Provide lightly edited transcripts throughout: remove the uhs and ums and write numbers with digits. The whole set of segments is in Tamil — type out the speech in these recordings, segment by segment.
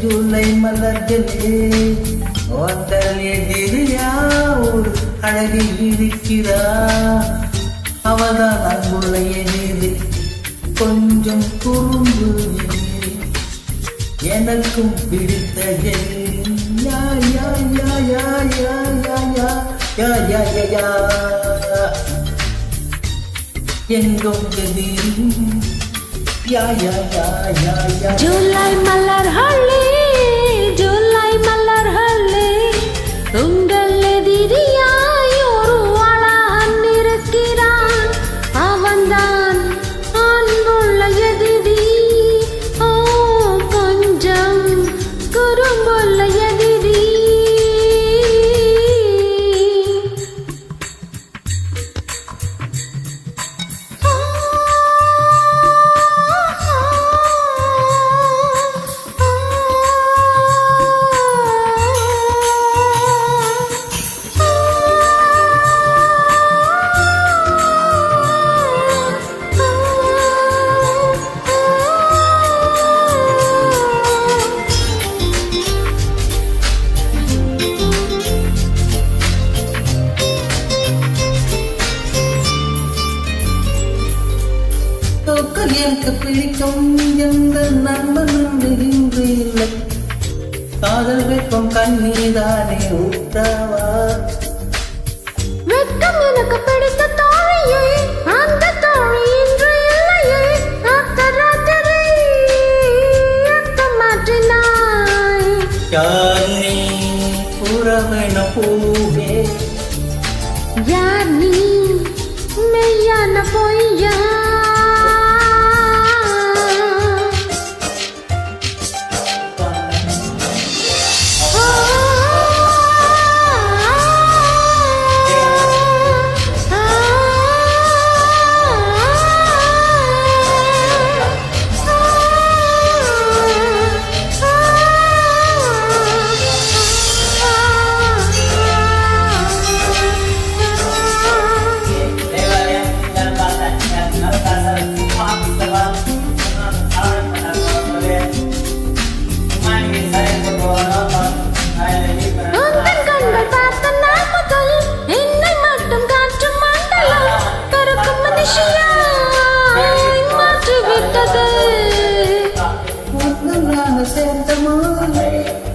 ஜூலை மலர்களே வந்தல் எதிரியா ஒரு அழகி இருக்கிறா அவதான் அங்குள்ள எதிரி கொஞ்சம் குறும்பு எனக்கும் பிடித்த யா யா யா யா யா யா யா யா யா யா எங்கும் எதிரி யா யா யா யா யா ஜூலை மலர்களே ஜூலை மலர்களே உங்கள் எதிரியாய் ஒரு அழகன் இருக்கிறான் அவன்தான் அன்புள்ள எதிரி ஓ கொஞ்சம் குறும்புள்ள எதிரி எனக்கு பிடிக்கும் எந்த நண்பன் இன்று இல்லை காதல் வெப்பம் கண்ணீதானே ஊற்றவா வெட்கம் எனக்கு பிடித்த தோழியே அந்த தோழி இன்று இல்லையே ராத்திரி மாற்றினாய் யார் நீ புறவென பூவே யார் நீ மெய்யான பொய்யா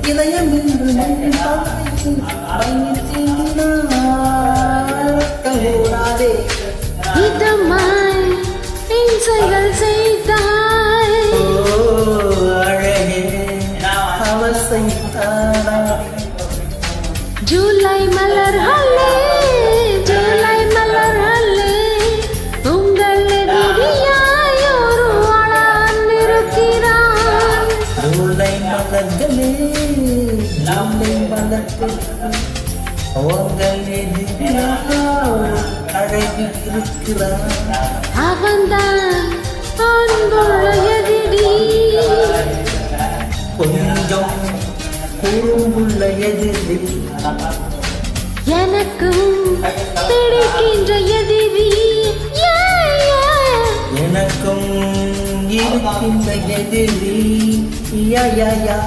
இதயம் என்று கூடாதே இதமாய் இன்சைகள் செய்தாய் அழகே அவசைத்தானா ஜூலை மலர்களே ஜூலை மலர்களே உங்கள் எதிரியாய் ஒரு அழகன் இருக்கிறான் ஜூலை மலர்களே ஜூலை மலர்களே உங்கள் எதிரியாய் அழகி இருக்கிறான் அவன்தான் அன்புள்ள எதிரி கொஞ்சம் குறும்புள்ள எதிரி எனக்கும் பிடிக்கின்ற எதிரி எனக்கும் இருக்கின்ற எதிரி யா யா யா